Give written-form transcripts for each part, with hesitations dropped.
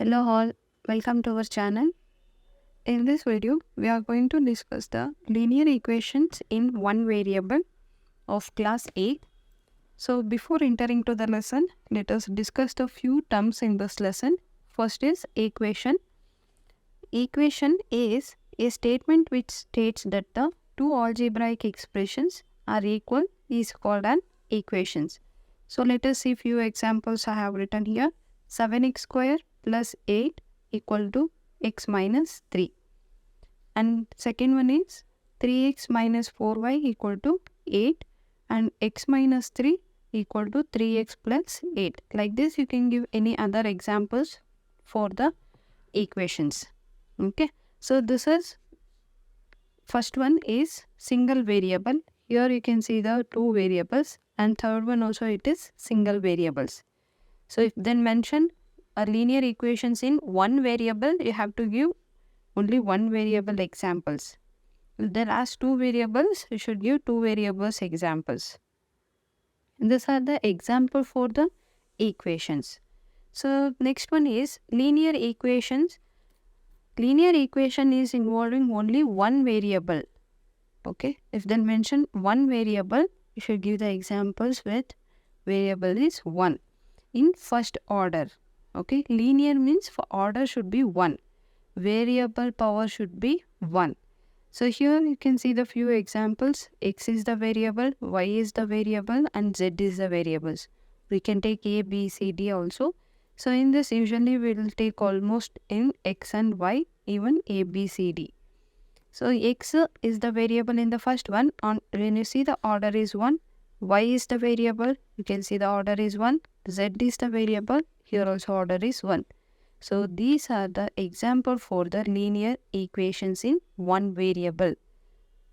Hello all, welcome to our channel. In this video, we are going to discuss the linear equations in one variable of class A. So before entering to the lesson, let us discuss the few terms in this lesson. First is equation. Equation is a statement which states that the two algebraic expressions are equal is called an equations. So let us see few examples I have written here. 7x square plus 8 equal to x minus 3. And second one is 3x minus 4y equal to 8 and x minus 3 equal to 3x plus 8. Like this you can give any other examples for the equations. Okay. So this is first one is single variable. Here you can see the two variables and third one also it is single variables. So if then mention a linear equations in one variable, you have to give only one variable examples. If there are two variables, you should give two variables examples. And these are the example for the equations. So next one is linear equations. Linear equation is involving only one variable. Okay. If then mention one variable, you should give the examples with variable is 1 in first order. Okay, linear means for order should be 1. Variable power should be 1. So here you can see the few examples. X is the variable, Y is the variable and Z is the variables. We can take A, B, C, D also. So in this usually we will take almost in X and Y even A, B, C, D. So X is the variable in the first one. When you see the order is 1, Y is the variable, you can see the order is 1, Z is the variable, here also order is 1. So these are the example for the linear equations in one variable.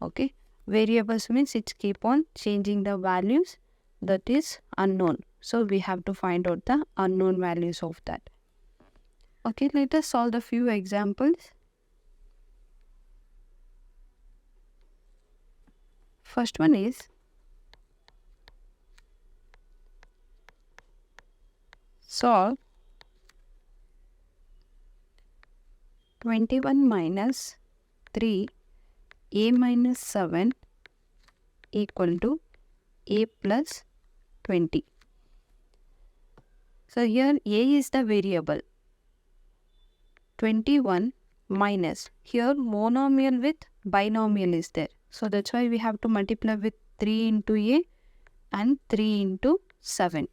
Okay, variables means it keep on changing the values, that is unknown. So we have to find out the unknown values of that. Okay, let us solve the few examples. First one is solve 21 minus 3 a minus 7 equal to a plus 20. So here a is the variable. 21 minus, here monomial with binomial is there. So that's why we have to multiply with 3 into a and 3 into 7.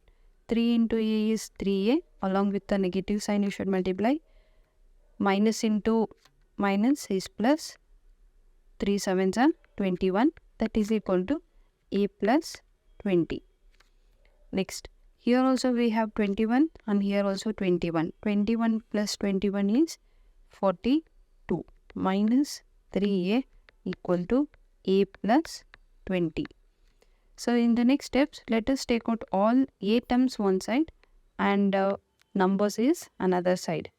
3 into a is 3a, along with the negative sign you should multiply. Minus into minus is plus, 3 sevens are 21, that is equal to a plus 20. Next, here also we have 21 and here also 21. 21 plus 21 is 42 minus 3a equal to a plus 20. So in the next steps, let us take out all a terms one side and numbers is another side.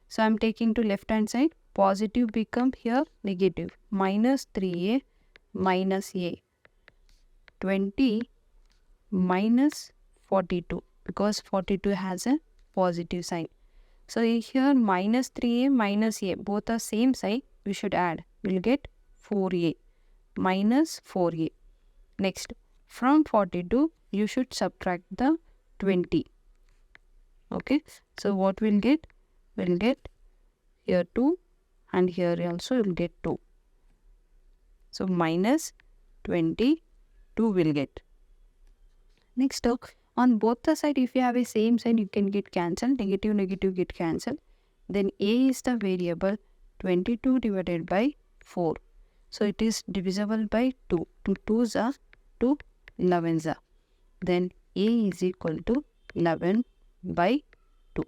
So I am taking to left hand side, positive become here negative, minus 3a minus a, 20 minus 42 because 42 has a positive sign. So here minus 3a minus a, both are same side, we should add, we will get 4a minus 4a. Next, from 42, you should subtract the 20. Okay, so what we'll get? We'll get here 2 and here also we'll get 2. So minus 22 will get. Next, on both the side, if you have a same sign, you can get cancelled. Negative, negative get cancelled. Then a is the variable, 22 divided by 4. So it is divisible by 2. 2 2s are 2 11s are. Then a is equal to 11 by 2.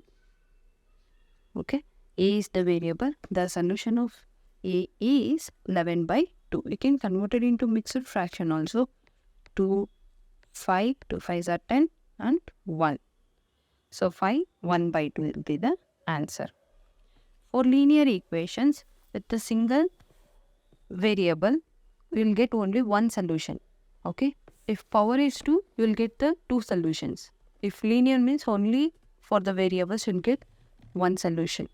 Okay, a is the variable. The solution of a is 11 by 2. We can convert it into mixed fraction also. 2, 5, 2 5s are 10 and 1. So 5, 1 by 2 will be the answer. For linear equations with the single variable, we will get only one solution. Okay, if power is 2, you will get the two solutions. If linear means only for the variables, you will get one solution.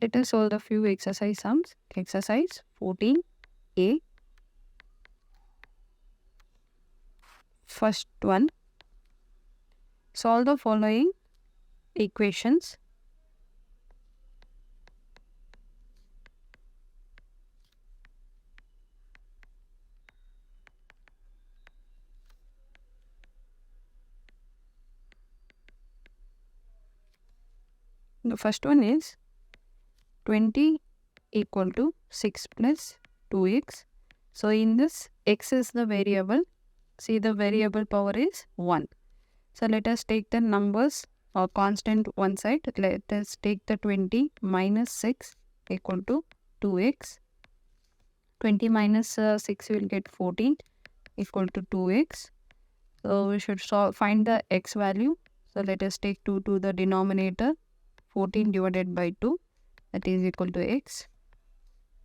Let us solve the few exercise sums. Exercise 14a. First one, solve the following equations. The first one is 20 equal to 6 plus 2x. So in this, x is the variable. See, the variable power is 1. So let us take the numbers or constant one side. Let us take the 20 minus 6 equal to 2x. 20 minus 6 will get 14 equal to 2x. So we should find the x value. So let us take 2 to the denominator. 14 divided by 2, that is equal to x.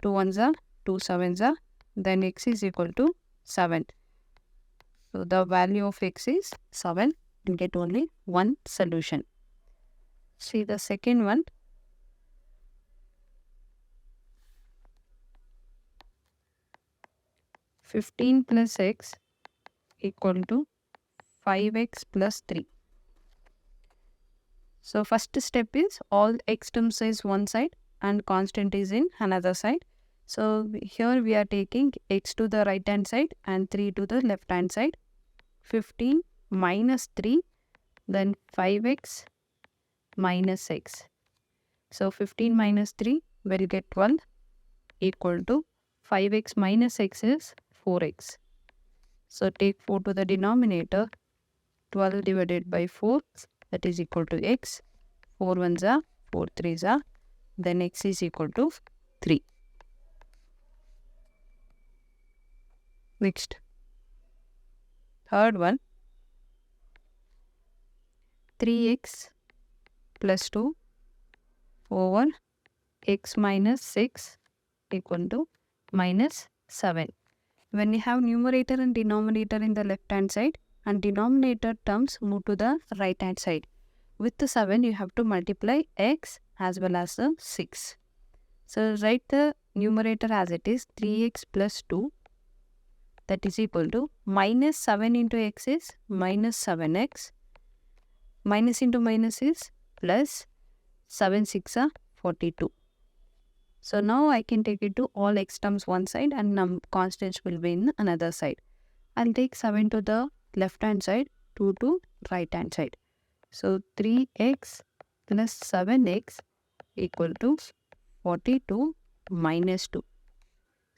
2 ones are 2 sevens are, then x is equal to 7. So the value of x is 7. You get only one solution. See the second one. (15 plus x equal to 5x plus 3). So first step is all x terms is one side and constant is in another side. So here we are taking x to the right hand side and 3 to the left hand side. 15 minus 3, then 5x minus x. So 15 minus 3 will get 12 equal to 5x minus x is 4x. So take 4 to the denominator. 12 divided by 4, that is equal to x. 4 ones are 4 threes are, then x is equal to 3. Next, third one, 3x plus 2 over x minus 6 equal to minus 7. When you have numerator and denominator in the left hand side and denominator terms move to the right hand side. With the 7 you have to multiply x as well as the 6. So write the numerator as it is 3x plus 2, that is equal to minus 7 into x is minus 7x. Minus into minus is plus 7 6 are 42. So now I can take it to all x terms one side and constants will be in another side. I'll take 7 to the left hand side, 2 to right hand side. So 3x plus 7x equal to 42 minus 2.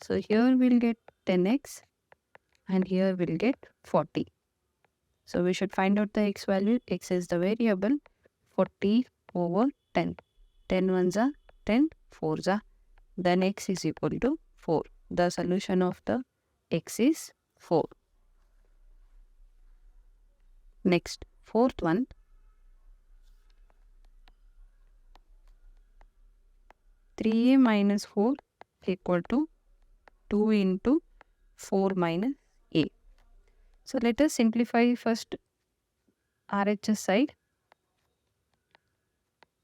So here we'll get 10x and here we'll get 40. So we should find out the x value. X is the variable. 40 over 10. 10 ones are 10, 4s are. Then x is equal to 4. The solution of the x is 4. Next, fourth one. 3a minus 4 equal to 2 into 4 minus a. So let us simplify first RHS side.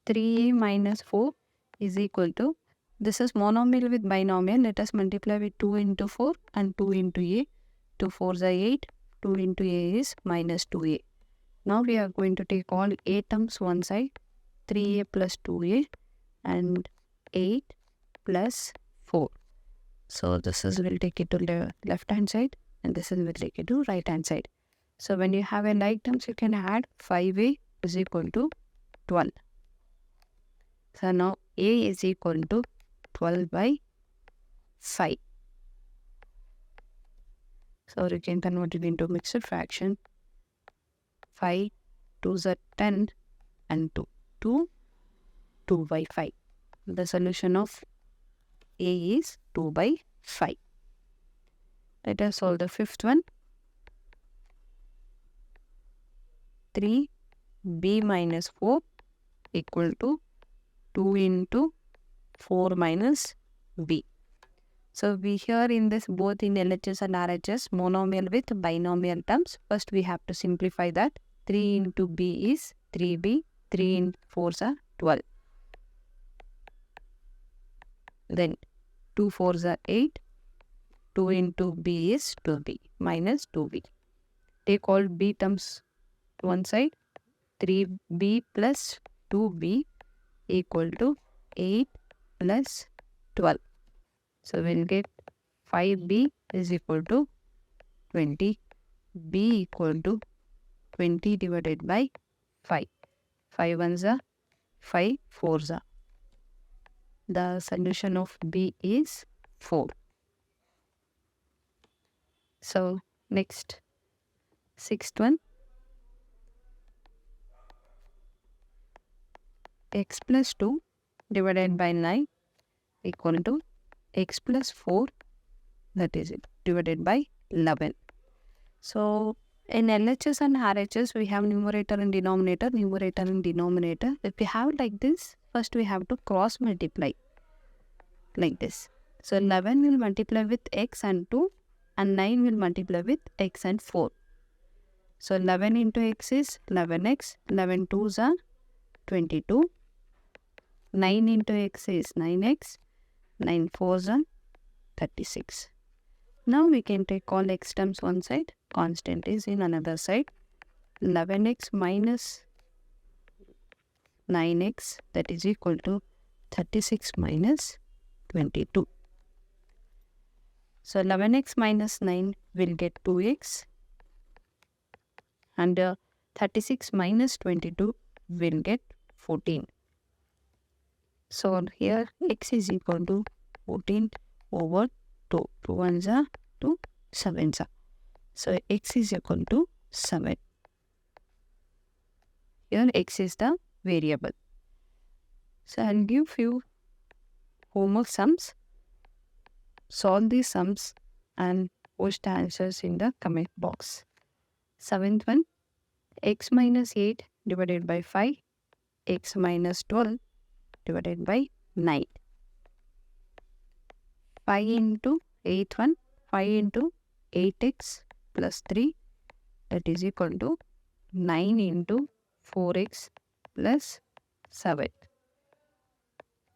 3a minus 4 is equal to, this is monomial with binomial. Let us multiply with 2 into 4 and 2 into a. 2 4s are 8. 2 into a is minus 2a. Now we are going to take all a terms one side. 3a plus 2a and 8 plus 4. So this is will take it to the left hand side and this is will take it to right hand side. So when you have a like terms, you can add 5a is equal to 12. So now a is equal to 12 by 5. So you can convert it into mixed fraction. 5 2s are 10 and 2 by 5. The solution of a is 2 by 5. Let us solve the fifth one. 3b minus 4 equal to 2 into 4 minus b. So we here in this both in LHS and RHS monomial with binomial terms. First we have to simplify that. 3 into b is 3b. 3 in 4s are 12. Then 2 4s are 8. 2 into b is 2b minus 2b. Take all b terms to one side. 3b plus 2b equal to 8 plus 12. So we'll get 5b is equal to 20. b equal to 20 divided by 5. 5 ones are 5 fours are. The solution of b is 4. So next, sixth one. X plus 2 divided by 9 equal to x plus 4, that is it, divided by 11. So in LHS and RHS we have numerator and denominator, numerator and denominator. If we have like this, first we have to cross multiply like this. So 11 will multiply with x and 2 and 9 will multiply with x and 4. So 11 into x is 11x, 11 2s are 22. 9 into x is 9x, 9 4s are 36. Now we can take all x terms one side, constant is in another side. 11x minus 9x, that is equal to 36 minus 22. So 11x minus 9 will get 2x and 36 minus 22 will get 14. So here x is equal to 14 over 2. 2 ones are 2 sevens are. So x is equal to 7. Here x is the variable. So I'll give few homework sums. Solve these sums and post the answers in the comment box. Seventh one, x minus 8 divided by 5, x minus 12 divided by 9. 5 into 8th one, 5 into 8x plus 3, that is equal to 9 into 4x plus 7.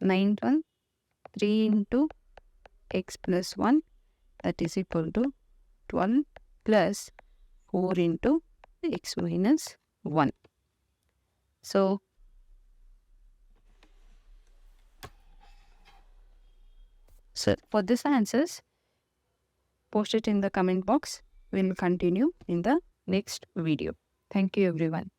9th one, 3 into x plus 1, that is equal to 12 plus 4 into x minus 1. So for this answers, post it in the comment box. We will continue in the next video. Thank you everyone.